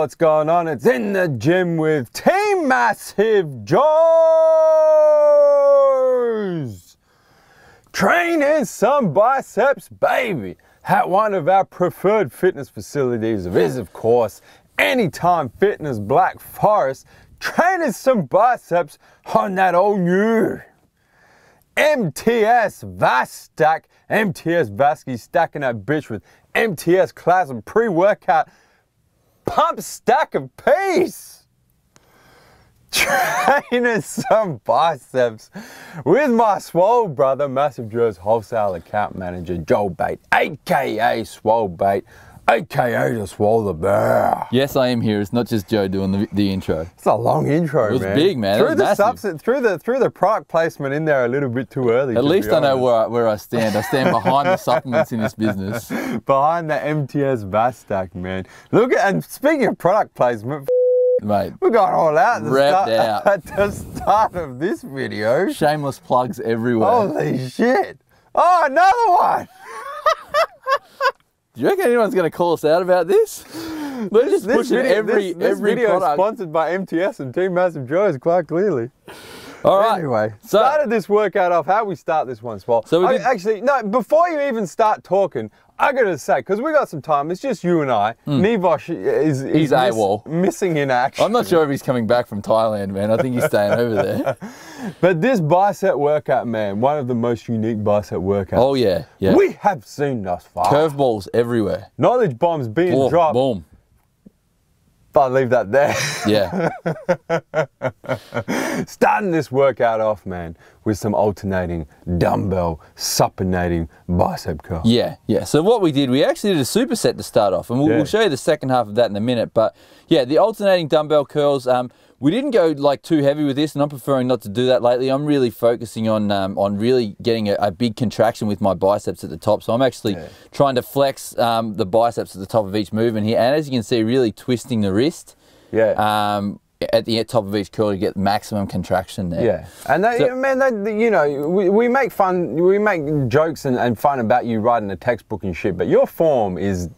what's going on? It's In the Gym with Team MassiveJoes. Training some biceps, baby, at one of our preferred fitness facilities is, of course, Anytime Fitness Blackforest. Training some biceps on that old new MTS Vast Stack. MTS Vasky stacking that bitch with MTS class and pre-workout pump stack of peace. Training some biceps with my Swole brother, MassiveJoes Wholesale account manager, Joe Bate, aka Swole Bate, aka the Swole the Bear. Yes, I am here. It's not just Joe doing the intro. It's a long intro, man. It was big, man. Threw the product placement in there a little bit too early. At least I know where I stand. I stand behind the supplements in this business. Behind the MTS Vast Stack, man. Look at, and speaking of product placement, mate, we got all out, at the start of this video. Shameless plugs everywhere. Holy shit. Oh, another one. Do you reckon anyone's going to call us out about this? We're just pushing every video product. Sponsored by MTS and Team MassiveJoes, quite clearly. All right. Anyway, so, started this workout off. How we start this one, Swole? So actually, no, before you even start talking, I gotta say, because we got some time, it's just you and I. Nivosh is AWOL. Missing in action. I'm not sure if he's coming back from Thailand, man. I think he's staying over there. But this bicep workout, man, one of the most unique bicep workouts. Oh, yeah. We have seen thus far. Curveballs everywhere. Knowledge bombs being dropped. Boom. I'll leave that there. Yeah. Starting this workout off, man, with some alternating dumbbell, supinating bicep curl. Yeah. So what we did, we actually did a superset to start off, and we'll show you the second half of that in a minute. But yeah, the alternating dumbbell curls, we didn't go like too heavy with this, and I'm preferring not to do that lately. I'm really focusing on really getting a big contraction with my biceps at the top. So I'm actually trying to flex the biceps at the top of each movement here, and as you can see, really twisting the wrist. At the top of each curl to get maximum contraction there. Yeah, and you know, we make jokes and fun about you writing a textbook and shit, but your form is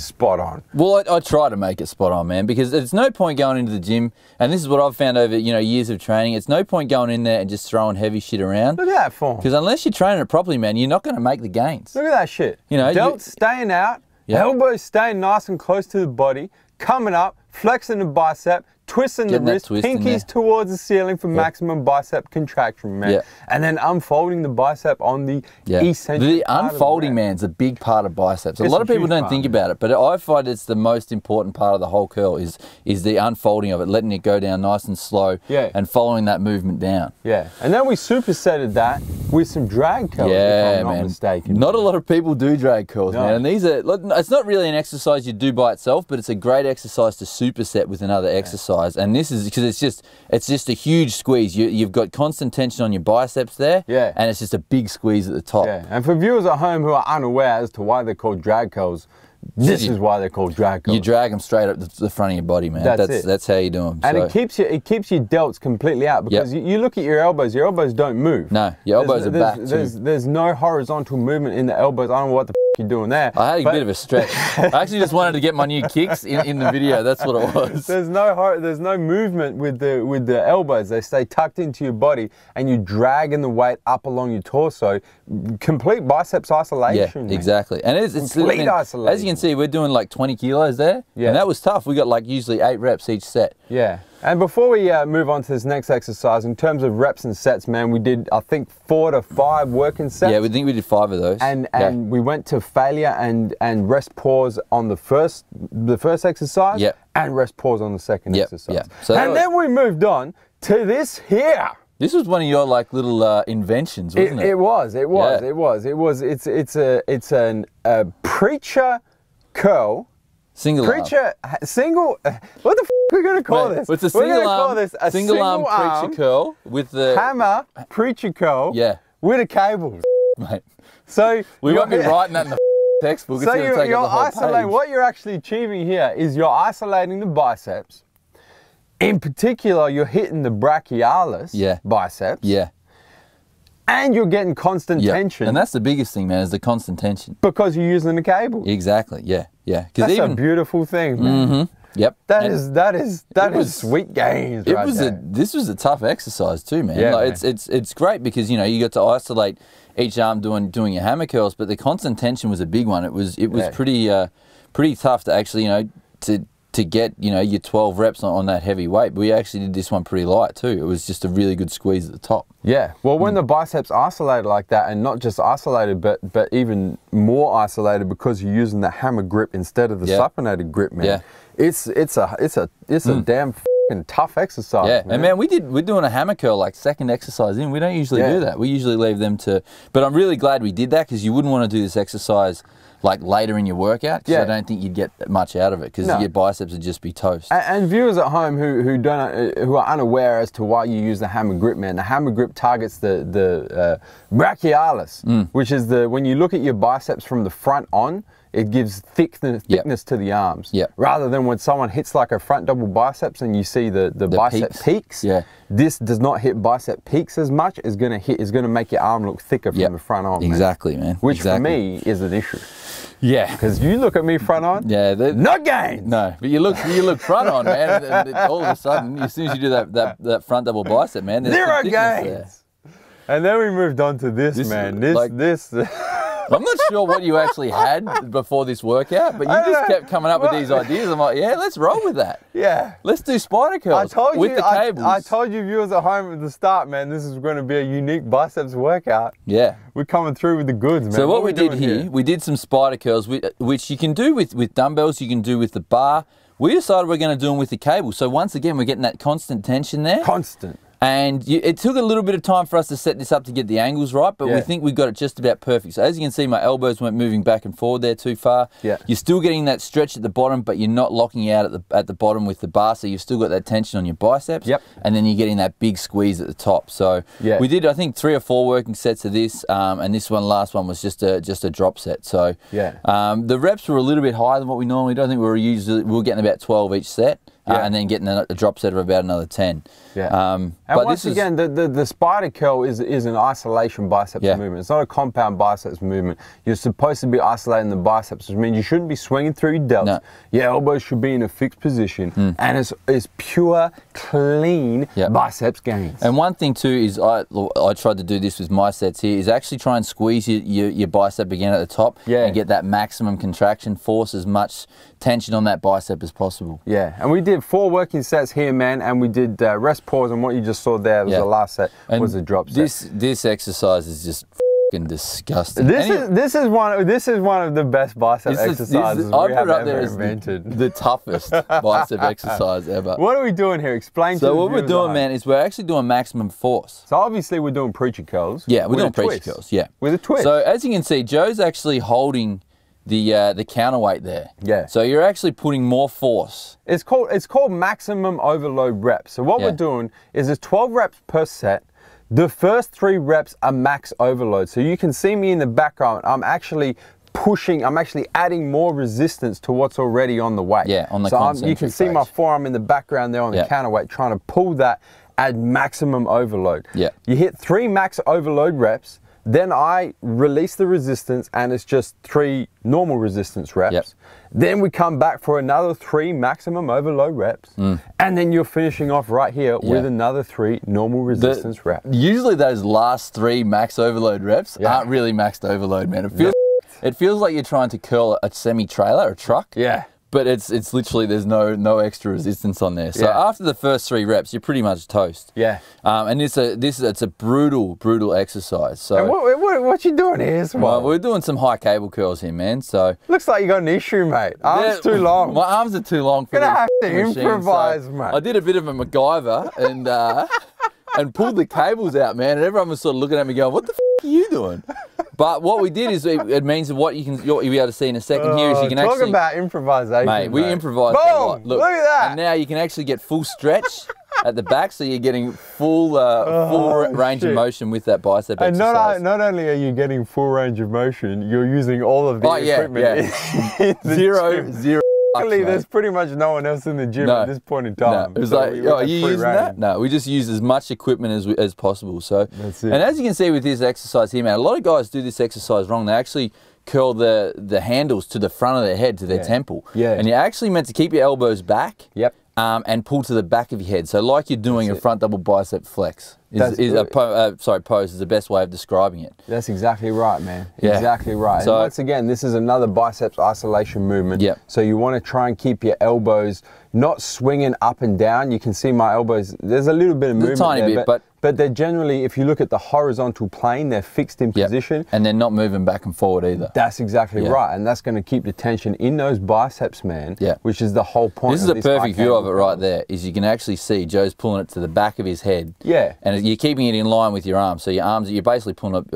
spot on. Well, I try to make it spot on, man, because there's no point going into the gym, and this is what I've found over years of training. It's no point going in there and just throwing heavy shit around. Look at that form. Because unless you're training it properly, man, you're not going to make the gains. Look at that shit. You know, delts staying out, elbows staying nice and close to the body, coming up, flexing the bicep, twisting the wrist, pinkies towards the ceiling for maximum bicep contraction, man. And then unfolding the bicep on the eccentric The unfolding, man's a big part of biceps. A lot of people don't think about it, but I find it's the most important part of the whole curl is the unfolding of it, letting it go down nice and slow and following that movement down. Yeah, and then we supersetted that with some drag curls, if I'm not mistaken. Not a lot of people do drag curls, man. And these are, it's not really an exercise you do by itself, but it's a great exercise to superset with another exercise. And this is because it's just a huge squeeze. You've got constant tension on your biceps there, and it's just a big squeeze at the top. Yeah, and for viewers at home who are unaware as to why they're called drag curls, this is why they're called drag curls. You drag them straight up the front of your body, man. That's how you do them. And it keeps your delts completely out, because you look at your elbows don't move. No, your elbows are back too. There's no horizontal movement in the elbows. I don't know what the you're doing there. I had a bit of a stretch. I actually just wanted to get my new kicks in the video. That's what it was. There's no movement with the elbows. They stay tucked into your body, and you dragging the weight up along your torso. Complete biceps isolation. Yeah, exactly. And it's complete isolation. As you can see, we're doing like 20 kilos there. Yeah. And that was tough. We got like usually 8 reps each set. Yeah. And before we move on to this next exercise, in terms of reps and sets, man, we did, I think, 4 to 5 working sets. Yeah, we think we did 5 of those. And we went to failure and rest pause on the first exercise, and rest pause on the second exercise. Yeah. So then we moved on to this here. This was one of your like little inventions, wasn't it? It was. It's a preacher curl. Single arm. What the f are we going to call this? It's a single arm preacher curl with the hammer preacher curl with a cable. Mate. So we won't be writing that in the textbook. So what you're actually achieving here is you're isolating the biceps. In particular, you're hitting the brachialis biceps. Yeah. and you're getting constant tension. And that's the biggest thing, man, is the constant tension. Because you're using the cable. Exactly, yeah. That's a beautiful thing, man. Yep. That is sweet gains. This was a tough exercise too, man. Yeah, like, it's great because you got to isolate each arm doing your hammer curls, but the constant tension was a big one. It was pretty tough to actually to get your 12 reps on that heavy weight. But we actually did this one pretty light too. It was just a really good squeeze at the top. Yeah. Well, when the biceps isolated like that, and not just isolated, but even more isolated because you're using the hammer grip instead of the supinated grip, man. It's a damn fucking tough exercise. Yeah, man. and man, we're doing a hammer curl like second exercise in. We don't usually do that. We usually leave them to. But I'm really glad we did that because you wouldn't want to do this exercise like later in your workout, because I don't think you'd get much out of it, because your biceps would just be toast. And viewers at home who are unaware as to why you use the hammer grip, man, the hammer grip targets the brachialis, which is when you look at your biceps from the front on, it gives thickness to the arms. Rather than when someone hits like a front double biceps and you see the bicep peaks. This does not hit bicep peaks as much. It's gonna make your arm look thicker from the front on. Exactly, man. Which for me is an issue. Yeah, because you look at me front on. No gains. No, but you look front on, man. And all of a sudden, as soon as you do that front double bicep, man, there's zero gains. There. And then we moved on to this man. This. I'm not sure what you actually had before this workout, but you just kept coming up with these ideas. I'm like, yeah, let's roll with that. Yeah. Let's do spider curls with the cables. I told you viewers at home at the start, man, this is going to be a unique biceps workout. Yeah. We're coming through with the goods, man. So what we did here, we did some spider curls, which you can do with dumbbells, you can do with the bar. We decided we're going to do them with the cable. So once again, we're getting that constant tension there. Constant. And it took a little bit of time for us to set this up to get the angles right, but we think we got it just about perfect. So as you can see, my elbows weren't moving back and forward there too far. You're still getting that stretch at the bottom, but you're not locking out at the bottom with the bar, so you've still got that tension on your biceps. And then you're getting that big squeeze at the top. So we did, I think, 3 or 4 working sets of this, and this last one was just a drop set. So the reps were a little bit higher than what we normally do. I think we were getting about 12 each set. And then getting a drop set of about another 10. And but once again, the spider curl is an isolation biceps movement. It's not a compound biceps movement. You're supposed to be isolating the biceps, which means you shouldn't be swinging through your delts. Your elbows should be in a fixed position. And it's pure, clean biceps gains. And one thing too is, I tried to do this with my sets here, is actually try and squeeze your bicep again at the top and get that maximum contraction, force as much tension on that bicep as possible. And we did 4 working sets here, man, and we did rest, pause, and what you just saw there was the last set, was a drop set. This exercise is just fucking disgusting. This is one of the best bicep exercises we have ever invented. The toughest bicep exercise ever. What are we doing here? Explain to So what we're doing, man, is we're actually doing maximum force. So obviously we're doing preacher curls. Yeah, we're doing preacher curls. Yeah, with a twist. So as you can see, Joe's actually holding the counterweight there. So you're actually putting more force. It's called maximum overload reps. So what we're doing is there's 12 reps per set. The first 3 reps are max overload. So you can see me in the background. I'm actually pushing, I'm actually adding more resistance to what's already on the weight. On the so you can see my forearm in the background there on the counterweight, trying to pull that at maximum overload. You hit 3 max overload reps. Then I release the resistance, and it's just 3 normal resistance reps. Then we come back for another 3 maximum overload reps, and then you're finishing off right here with another 3 normal resistance reps. Usually those last 3 max overload reps aren't really maxed overload, man. It feels like you're trying to curl a semi-trailer, a truck. But it's literally, there's no extra resistance on there. So after the first 3 reps, you're pretty much toast. And it's a brutal exercise. So and what you doing here? Well, we're doing some high cable curls here, man. So looks like you got an issue, mate. Arms too long. My arms are too long for this. Gonna have to improvise, so mate. I did a bit of a MacGyver and pulled the cables out, man. And everyone was sort of looking at me going, "What the f are you doing?" But what we did is it means that what you'll be able to see in a second here is you can talk about improvisation, mate. We improvised a lot. Look at that! And now you can actually get full stretch at the back, so you're getting full range of motion with that bicep exercise. And not only are you getting full range of motion, you're using all of the equipment. Zero Luckily, there's pretty much no one else in the gym at this point in time. No. It was like, oh, are you using that? No, we just use as much equipment as possible. So, that's it. And as you can see with this exercise here, man, a lot of guys do this exercise wrong. They actually curl the handles to the front of their head, to their temple. Yeah. And you're actually meant to keep your elbows back. Yep. And pull to the back of your head. So like you're doing a front double bicep flex. Pose is the best way of describing it. That's exactly right, man. Yeah. Exactly right. So, and once again, this is another biceps isolation movement. Yep. So you want to try and keep your elbows not swinging up and down. You can see my elbows, there's a little bit of movement tiny there, bit, but they're generally, if you look at the horizontal plane, they're fixed in position. And they're not moving back and forward either. That's exactly right. And that's going to keep the tension in those biceps, man, which is the whole point. This is a perfect view of it right there, is you can actually see Joe's pulling it to the back of his head. Yeah. And you're keeping it in line with your arms. So your arms, you're basically pulling up,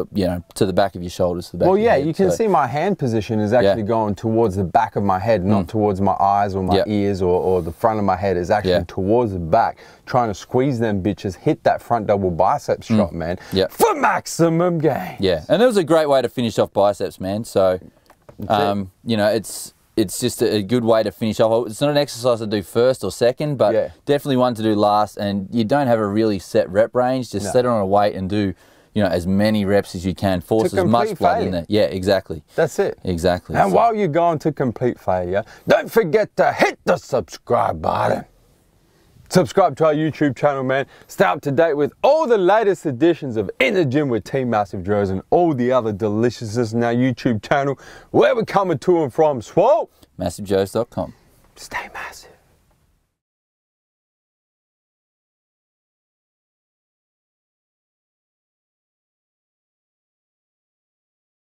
to the back of your shoulders. To the back of your head. You can see my hand position is actually going towards the back of my head, not towards my eyes or my ears or the front of my head. Is actually towards the back, trying to squeeze them bitches, hit that front double biceps shot, man, for maximum gain. Yeah, and it was a great way to finish off biceps, man. So, it's just a good way to finish off. It's not an exercise to do first or second, but definitely one to do last. And you don't have a really set rep range. Just set it on a weight and do, as many reps as you can. Force as much blood in there. Yeah, exactly. That's it. Exactly. And while you're going to complete failure, don't forget to hit the subscribe button. Subscribe to our YouTube channel, man. Stay up to date with all the latest editions of In the Gym with Team MassiveJoes and all the other deliciousness in our YouTube channel, where we're coming to and from Swole. MassiveJoes.com. Stay massive.